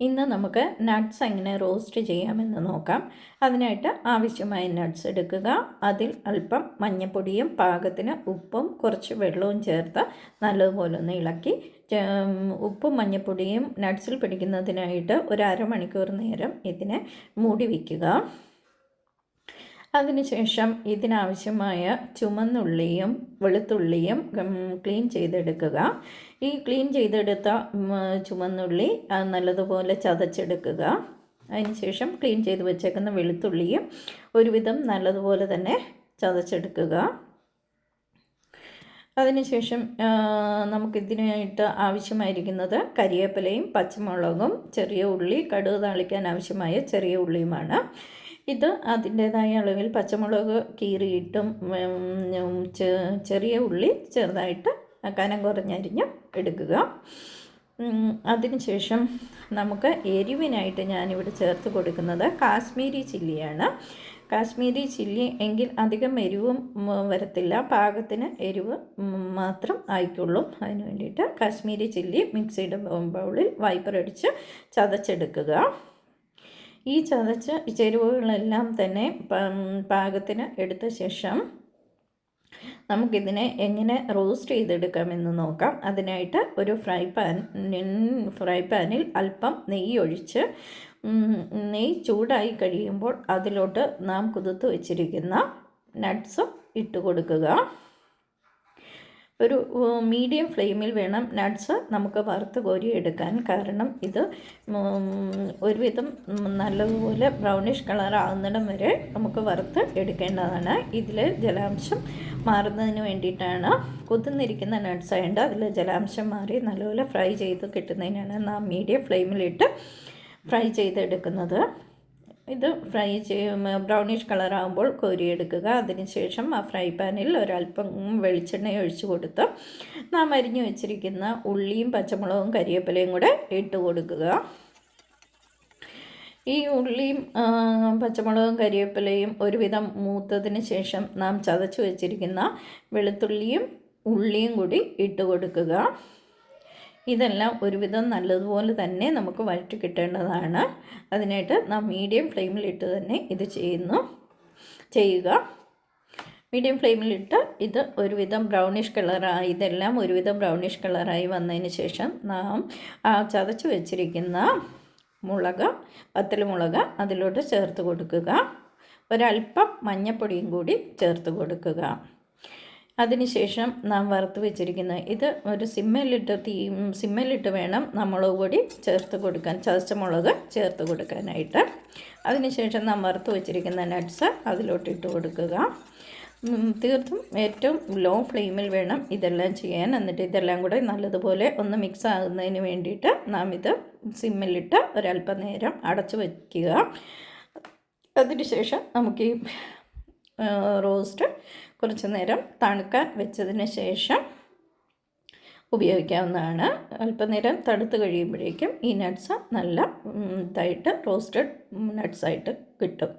ഇന്ന് നമുക്ക് നട്ട്സ് എങ്ങനെ റോസ്റ്റ് ചെയ്യാമെന്ന് നോക്കാം. അതിനായിട്ട് ആവശ്യമായ നട്ട്സ് എടുക്കുക. അതിൽ അല്പം മഞ്ഞൾപ്പൊടിയും പാകത്തിന് ഉപ്പും കുറച്ച് വെള്ളവും ചേർത്ത് നല്ലതുപോലെ ഒന്ന് ഇളക്കി ഉപ്പും മഞ്ഞൾപ്പൊടിയും നട്ട്സിൽ പിടിക്കുന്നതിനായിട്ട് ഒരു അരമണിക്കൂർ നേരം ഇതിനെ മൂടി വയ്ക്കുക. അതിനുശേഷം ഇതിനാവശ്യമായ ചുമന്നുള്ളിയും വെളുത്തുള്ളിയും ക്ലീൻ ചെയ്തെടുക്കുക. ഈ ക്ലീൻ ചെയ്തെടുത്ത ചുമന്നുള്ളി നല്ലതുപോലെ ചതച്ചെടുക്കുക. അതിനുശേഷം ക്ലീൻ ചെയ്ത് വെച്ചേക്കുന്ന വെളുത്തുള്ളിയും ഒരുവിധം നല്ലതുപോലെ തന്നെ ചതച്ചെടുക്കുക. അതിനുശേഷം നമുക്കിതിനായിട്ട് ആവശ്യമായിരിക്കുന്നത് കരിവേപ്പിലയും പച്ചമുളകും ചെറിയ ഉള്ളി, കടുക് താളിക്കാൻ ആവശ്യമായ ചെറിയ ഉള്ളിയുമാണ്. ഇത് അതിൻ്റേതായ അളവിൽ പച്ചമുളക് കീറിയിട്ടും ചെറിയ ഉള്ളി ചെറുതായിട്ട് കനം കുറഞ്ഞരിഞ്ഞ് എടുക്കുക. അതിനുശേഷം നമുക്ക് എരിവിനായിട്ട് ഞാനിവിടെ ചേർത്ത് കൊടുക്കുന്നത് കാശ്മീരി ചില്ലിയാണ്. കാശ്മീരി ചില്ലി എങ്കിൽ അധികം എരിവും വരത്തില്ല, പാകത്തിന് എരിവ് മാത്രം ആയിക്കുള്ളൂ. അതിന് വേണ്ടിയിട്ട് കാശ്മീരി ചില്ലി മിക്സിയുടെ ബൗളിൽ വൈപ്പറടിച്ച് ചതച്ചെടുക്കുക. ഈ ചതച്ച ചേരുവകളെല്ലാം തന്നെ പാകത്തിന് എടുത്ത ശേഷം നമുക്കിതിനെ എങ്ങനെ റോസ്റ്റ് ചെയ്തെടുക്കാമെന്ന് നോക്കാം. അതിനായിട്ട് ഒരു ഫ്രൈ പാനിൽ അല്പം നെയ്യ് ഒഴിച്ച് നെയ്യ് ചൂടായി കഴിയുമ്പോൾ അതിലോട്ട് നാം കുതിർത്ത് വെച്ചിരിക്കുന്ന നട്ട്സും ഇട്ട് കൊടുക്കുക. ഒരു മീഡിയം ഫ്ലെയിമിൽ വേണം നട്ട്സ് നമുക്ക് വറുത്ത് കോരിയെടുക്കാൻ. കാരണം ഇത് ഒരുവിധം നല്ലതുപോലെ ബ്രൗണിഷ് കളർ ആകുന്നിടം വരെ നമുക്ക് വറുത്ത് എടുക്കേണ്ടതാണ്. ഇതിൽ ജലാംശം മാറുന്നതിന് വേണ്ടിയിട്ടാണ്. കുതിർന്നിരിക്കുന്ന നട്ട്സ് ആയതുകൊണ്ട് അതിൽ ജലാംശം മാറി നല്ലപോലെ ഫ്രൈ ചെയ്ത് കിട്ടുന്നതിനാണ് നാം മീഡിയം ഫ്ലെയിമിലിട്ട് ഫ്രൈ ചെയ്തെടുക്കുന്നത്. ഇത് ഫ്രൈ ബ്രൗണിഷ് കളറാകുമ്പോൾ കോരിയെടുക്കുക. അതിനുശേഷം ആ ഫ്രൈ പാനിൽ ഒരല്പം വെളിച്ചെണ്ണ ഒഴിച്ച് കൊടുത്ത് നാം അരിഞ്ഞു വെച്ചിരിക്കുന്ന ഉള്ളിയും പച്ചമുളകും കരിവേപ്പിലയും കൂടെ ഇട്ട് കൊടുക്കുക. ഈ ഉള്ളിയും പച്ചമുളകും കരിവേപ്പിലയും ഒരുവിധം മൂത്തതിന് ശേഷം നാം ചതച്ച് വെച്ചിരിക്കുന്ന വെളുത്തുള്ളിയും ഉള്ളിയും കൂടി ഇട്ട് കൊടുക്കുക. ഇതെല്ലാം ഒരുവിധം നല്ലതുപോലെ തന്നെ നമുക്ക് വഴറ്റി കിട്ടേണ്ടതാണ്. അതിനായിട്ട് നാം മീഡിയം ഫ്ലെയിമിലിട്ട് തന്നെ ഇത് ചെയ്യുക. മീഡിയം ഫ്ലെയിമിലിട്ട് ഇത് ഒരുവിധം ബ്രൗണിഷ് കളറായി ഇതെല്ലാം ഒരുവിധം ബ്രൗണിഷ് കളറായി വന്നതിന് ശേഷം നാം ചതച്ച് വെച്ചിരിക്കുന്ന വത്തൽമുളക് അതിലോട്ട് ചേർത്ത് കൊടുക്കുക. ഒരല്പം മഞ്ഞൾപ്പൊടിയും കൂടി ചേർത്ത് കൊടുക്കുക. അതിനുശേഷം നാം വറുത്ത് വെച്ചിരിക്കുന്ന ഇത് ഒരു സിമ്മലിട്ട് വേണം മുളക് പൊടി ചേർത്ത് കൊടുക്കാൻ, ചതച്ച മുളക് ചേർത്ത് കൊടുക്കാനായിട്ട്. അതിനുശേഷം നാം വറുത്ത് വെച്ചിരിക്കുന്ന നട്ട്സ് അതിലോട്ട് ഇട്ട് കൊടുക്കുക. തീർത്തും ഏറ്റവും ലോ ഫ്ലെയിമിൽ വേണം ഇതെല്ലാം ചെയ്യാൻ. എന്നിട്ട് ഇതെല്ലാം കൂടെ നല്ലതുപോലെ ഒന്ന് മിക്സ് ആകുന്നതിന് വേണ്ടിയിട്ട് നാം ഇത് സിമ്മിലിട്ട് ഒരല്പം നേരം അടച്ചു വയ്ക്കുക. അതിനുശേഷം നമുക്ക് ഈ റോസ്റ്റ് കുറച്ച് നേരം തണുക്കാൻ വെച്ചതിന് ശേഷം ഉപയോഗിക്കാവുന്നതാണ്. അല്പനേരം തണുത്ത് കഴിയുമ്പോഴേക്കും ഈ നട്ട്സ് നല്ല ഇതായിട്ട് റോസ്റ്റഡ് നട്ട്സായിട്ട് കിട്ടും.